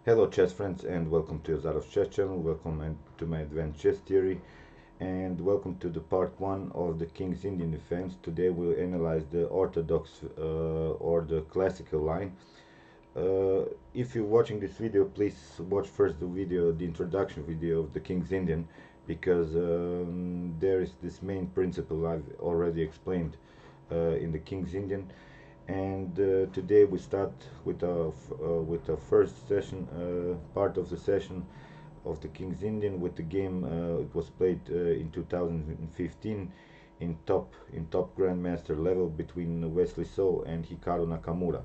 Hello chess friends and welcome to Azarov Chess Channel, to my advanced chess theory, and welcome to the part 1 of the King's Indian defense. Today we'll analyze the orthodox or the classical line. If you're watching this video, please watch first the introduction video of the King's Indian, because there is this main principle I've already explained in the King's Indian. And today we start with our first session, part of the session of the King's Indian with the game. It was played in 2015 in top grandmaster level between Wesley So and Hikaru Nakamura.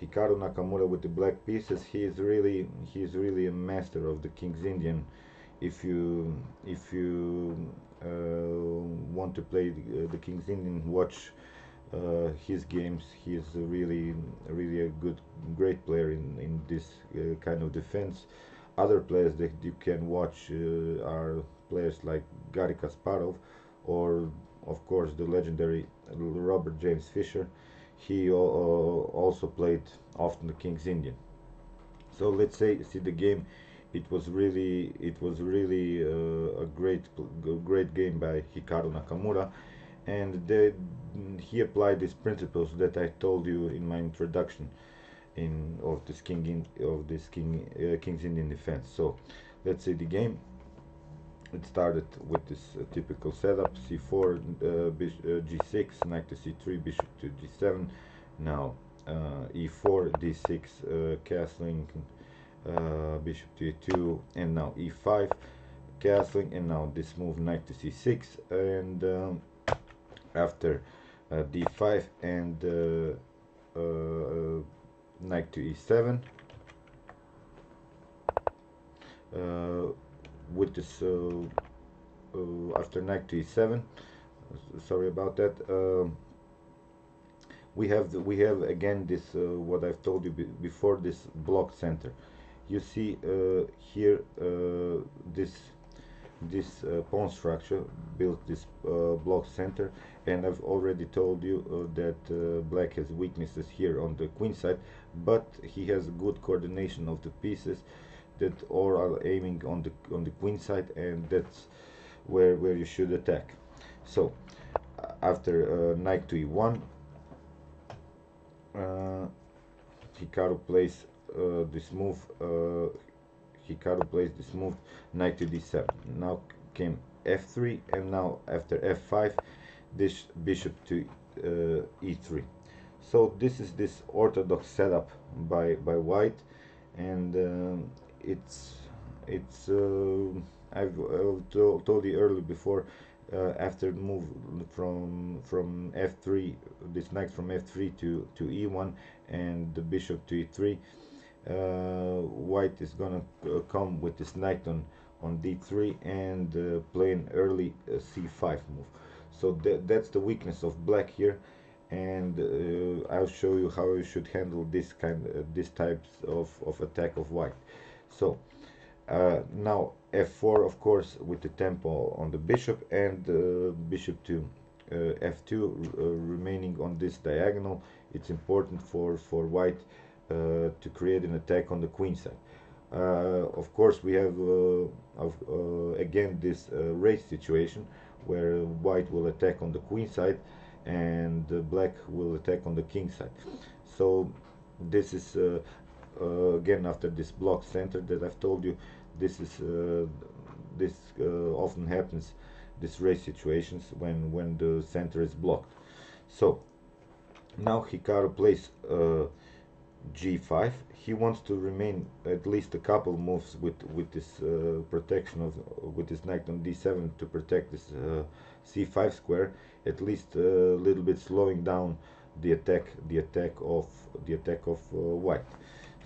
Hikaru Nakamura with the black pieces. He is really a master of the King's Indian. If you want to play the King's Indian, watch his games. He is really a great player in this kind of defense. Other players that you can watch are players like Garry Kasparov, or of course the legendary Robert James Fischer. He also played often the King's Indian. So let's see the game. It was really a great game by Hikaru Nakamura, and he applied these principles that I told you in my introduction of this King's Indian defense. So let's see the game. It started with this typical setup: c4, g6, knight to c3, bishop to g7. Now e4, d6, castling, bishop to e2, and now e5, castling, and now this move knight to c6, and after d5 and knight to e7, with this after knight to e7, sorry about that. We have again this what I've told you before, this block center. You see here this pawn structure built this block center, and I've already told you that black has weaknesses here on the queen side, but he has good coordination of the pieces that all are aiming on the queen side, and that's where you should attack. So after knight to e1, Hikaru plays this move. Hikaru plays this move, knight to d7. Now came f3, and now after f5, this bishop to e3. So this is this orthodox setup by white, and it's I've told you earlier before. After move from f3, this knight from f3 to e1, and the bishop to e3, white is gonna come with this knight on d3 and play an early c5 move. So that's the weakness of black here, and I'll show you how you should handle this types of attack of white. So now f4, of course, with the tempo on the bishop, and bishop to f2 remaining on this diagonal. It's important for white to create an attack on the queen side. Of course, we have again this race situation where white will attack on the queen side and black will attack on the king side. So this is again, after this block center that I've told you, this often happens, this race situations when the center is blocked. So now Hikaru plays g5. He wants to remain at least a couple moves with this protection with this knight on d7 to protect this c5 square, at least a little bit slowing down the attack of white.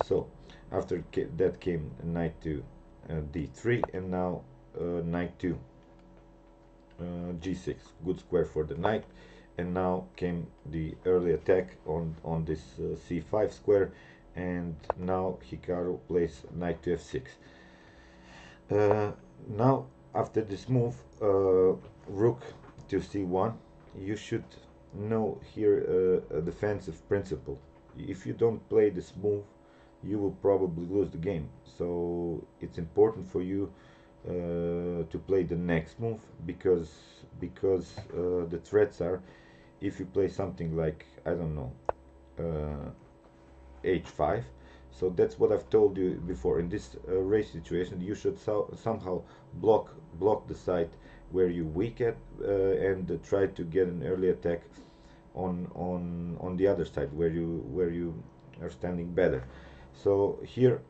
So after that came knight to d3, and now knight to g6, good square for the knight. And now came the early attack on this c5 square, and now Hikaru plays knight to f6. Now after this move, rook to c1, you should know here a defensive principle. If you don't play this move, you will probably lose the game. So it's important for you to play the next move, because the threats are, if you play something like, I don't know, uh, h5. So that's what I've told you before. In this race situation, you should somehow block the side where you weak at, and try to get an early attack on the other side where you are standing better. So here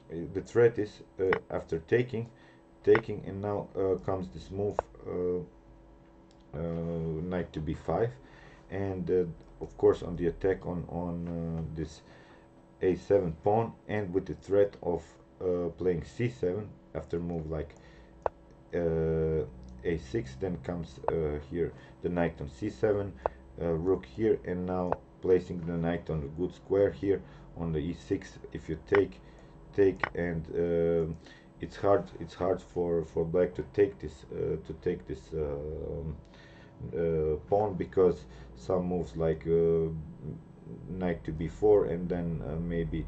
the threat is, after taking, and now comes this move, knight to b5, and of course on the attack on this a7 pawn, and with the threat of playing c7 after move like a6. Then comes here the knight on c7, rook here, and now placing the knight on a good square here on the e6. If you take, and it's hard for black to take this pawn, because some moves like knight to b4, and then maybe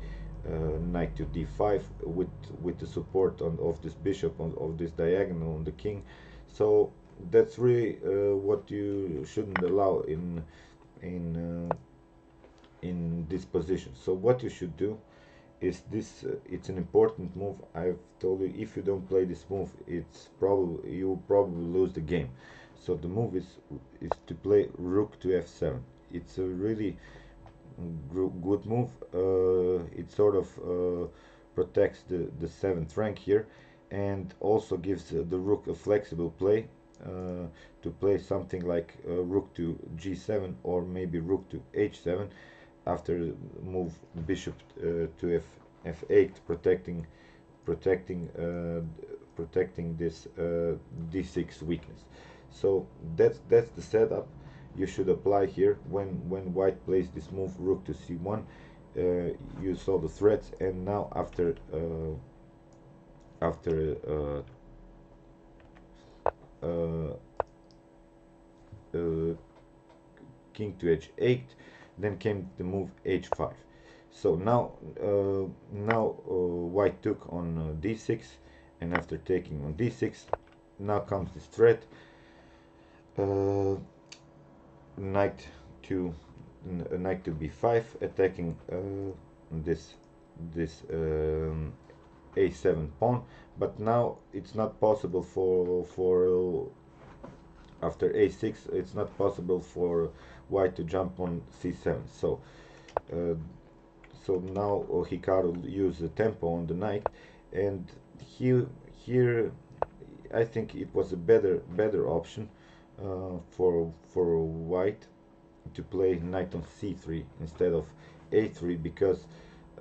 knight to d5 with the support of this bishop of this diagonal on the king. So that's really what you shouldn't allow in in this position. So what you should do is this. It's an important move. I've told you, if you don't play this move, it's probably you will probably lose the game. So the move is to play rook to f7. It's a really good move. It sort of protects the seventh rank here, and also gives the rook a flexible play, to play something like rook to g7, or maybe rook to h7 after move bishop to f8, protecting protecting this d6 weakness. So that's the setup you should apply here when white plays this move rook to c1. You saw the threats, and now after king to h8, then came the move h5. So now white took on d6, and after taking on d6, now comes this threat, uh, knight to knight to b5, attacking this a7 pawn. But now it's not possible for after a6, it's not possible for white to jump on c7. Uh, so now Hikaru used the tempo on the knight, and here I think it was a better option for white to play knight on c3 instead of a3, because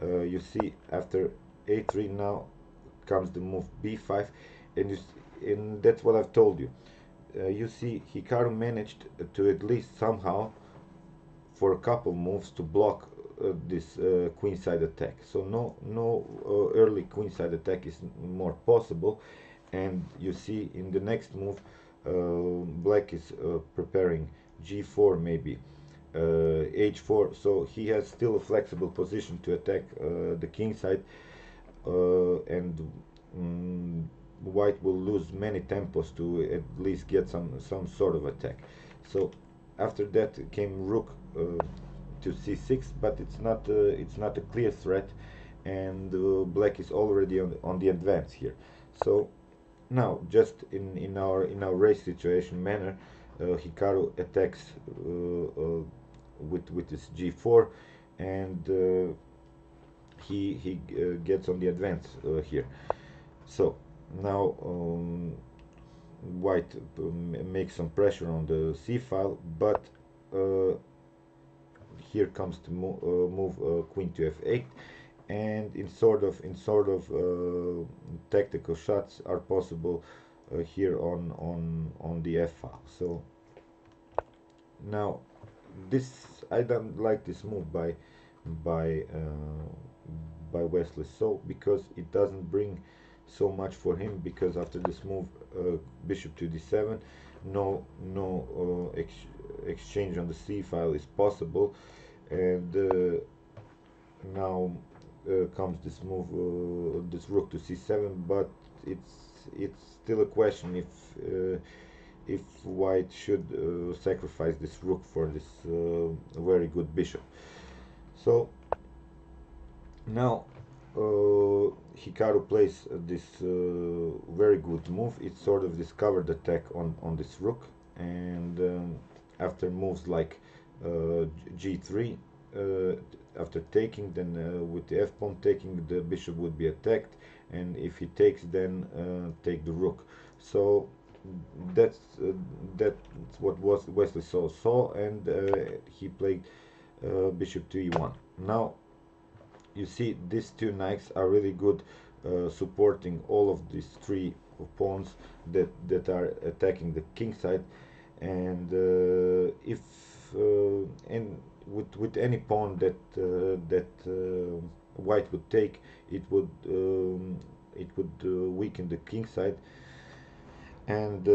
you see, after a3 now comes the move b5, and that's what I've told you. You see, Hikaru managed to at least somehow, for a couple moves, to block this queenside attack. So no early queenside attack is more possible. And you see, in the next move, black is preparing g4, maybe h4. So he has still a flexible position to attack the kingside, and white will lose many tempos to at least get some sort of attack. So after that came rook to c6, but it's not a clear threat, and black is already on the advance here. So now, just in our race situation manner, Hikaru attacks with his g4, and he gets on the advance here. So now white makes some pressure on the c file, but here comes the move queen to f8, and in sort of tactical shots are possible here on the f file. So now this, I don't like this move by Wesley, so because it doesn't bring so much for him, because after this move bishop to d7, no exchange on the c file is possible, and now comes this move, this rook to c7, but it's still a question if white should sacrifice this rook for this very good bishop. So now Hikaru plays this very good move. It's sort of this covered attack on this rook, and after moves like g3, after taking, then with the f-pawn taking, the bishop would be attacked, and if he takes, then take the rook. So that's that's what Wesley saw, and he played bishop to e1. Now you see these two knights are really good supporting all of these three pawns that are attacking the king side, and if and with any pawn that white would take, it would weaken the king side, and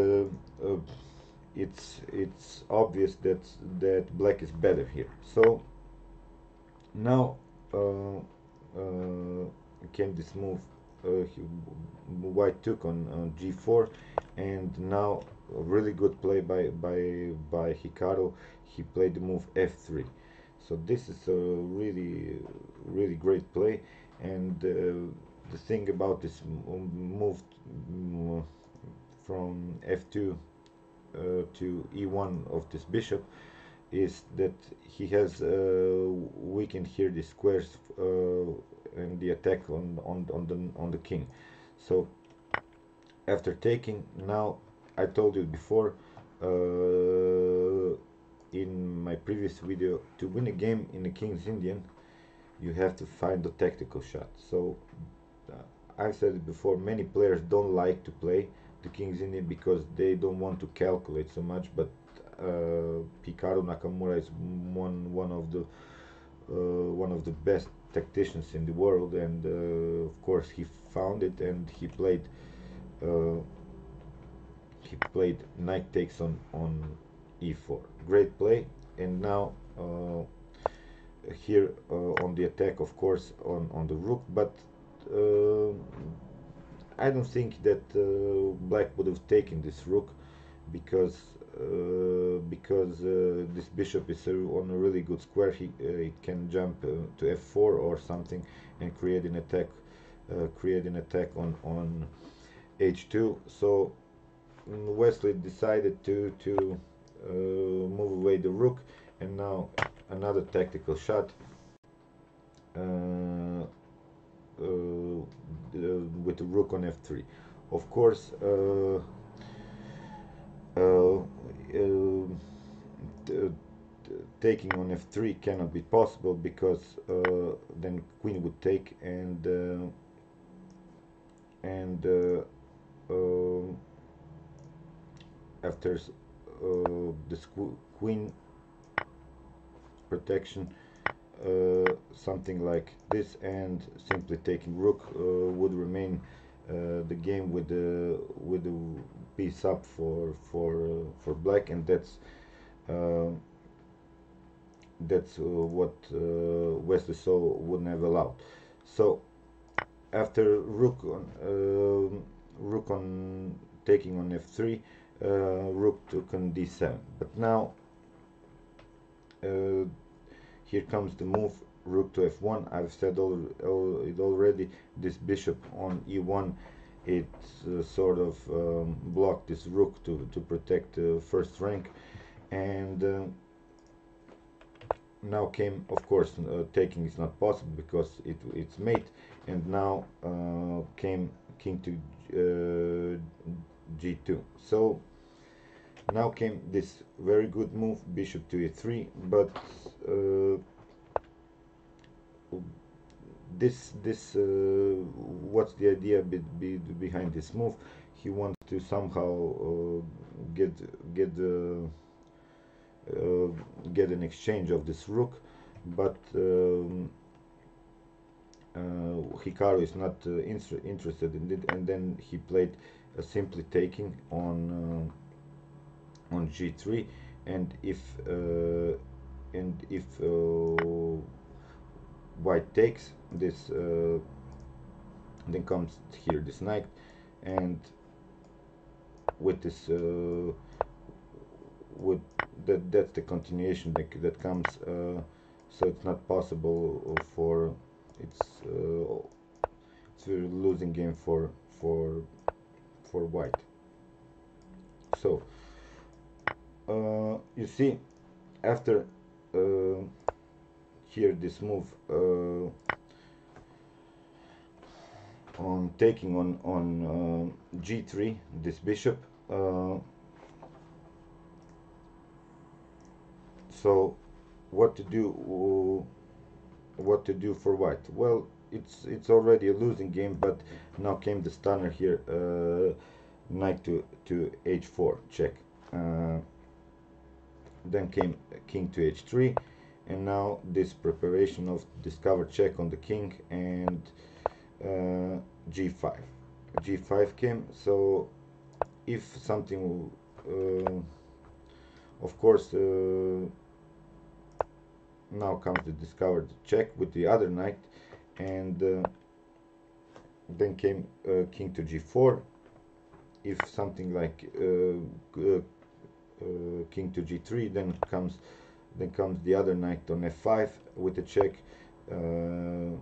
it's obvious that black is better here. So now came this move. White took on g4, and now a really good play by Hikaru. He played the move f3. So this is a really great play, and the thing about this move from f2 to e1 of this bishop is that he has weakened here the squares and the attack on the king. So after taking, now I told you before in my previous video, to win a game in the King's Indian you have to find the tactical shot. So I've said it before, many players don't like to play the King's Indian because they don't want to calculate so much, but Hikaru Nakamura is one of the best tacticians in the world, and of course he found it, and he played knight takes on e4. Great play. And now here on the attack, of course, on the rook, but I don't think that black would have taken this rook because this bishop is on a really good square. It can jump to f4 or something and create an attack on h2. So Wesley decided to move away the rook, and now another tactical shot with the rook on f3. Of course, taking on f3 cannot be possible because then queen would take, and after this queen protection, something like this, and simply taking rook would remain the game with the piece up for black, and that's what Wesley saw wouldn't have allowed. So after rook on taking on f3, rook took on d7. But now here comes the move rook to f1. I've said it already. This bishop on e1, it sort of blocked this rook to protect first rank, and now came, of course, taking is not possible because it's mate, and now came king to g2. So now came this very good move, bishop to e3, but what's the idea behind this move? He wants to somehow get an exchange of this rook, but Hikaru is not interested in it, and then he played simply taking on g3, and if white takes this, then comes here this knight, and with this with that's the continuation that comes, so it's not possible for it's it's a losing game for white. So you see, after here this move on taking on g3, this bishop, so what to do, for white? Well, it's already a losing game, but now came the stunner here, knight to h4 check, then came king to h3, and now this preparation of discover check on the king, and g5 came. So if something of course now comes the discovered check with the other knight, and then came king to g4. If something like king to g3, then comes the other knight on f5 with a check, king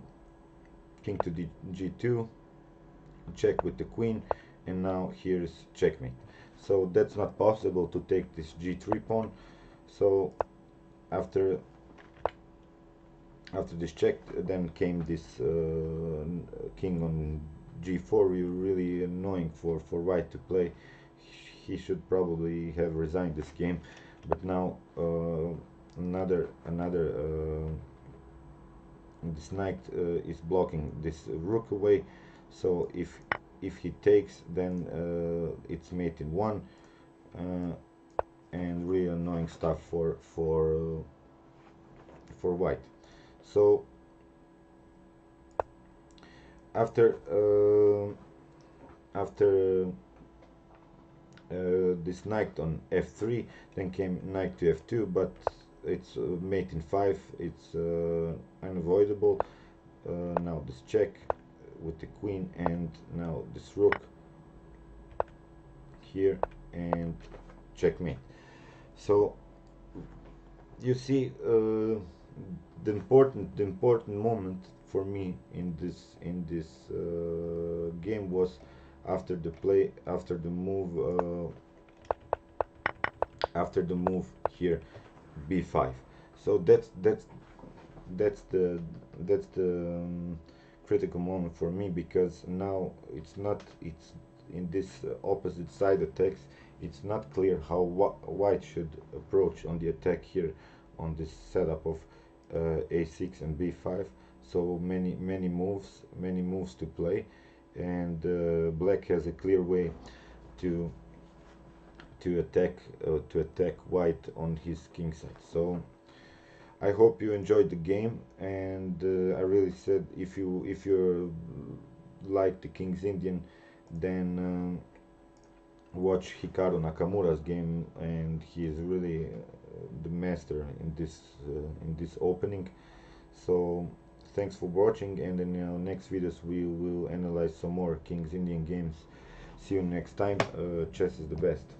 to g2, check with the queen, and now here's checkmate. So that's not possible to take this g3 pawn. So after this check, then came this king on g4. Really annoying for white to play. He should probably have resigned this game, but now another this knight is blocking this rook away. So if he takes, then it's mate in one, and really annoying stuff for white. So after this knight on f3, then came knight to f2, but it's mate in 5, it's unavoidable. Now this check with the queen, and now this rook here, and checkmate. So you see, the important moment for me in this game was after the move here b5. So that's the critical moment for me, because now it's in this opposite side attacks, it's not clear how white should approach on the attack here on this setup of a6 and b5. So many moves to play, and black has a clear way to attack white on his king side. So I hope you enjoyed the game, and I really said, if you like the King's Indian, then watch Hikaru Nakamura's game, and he is really the master in this opening. So thanks for watching, and in our next videos we will analyze some more King's Indian games. See you next time. Chess is the best.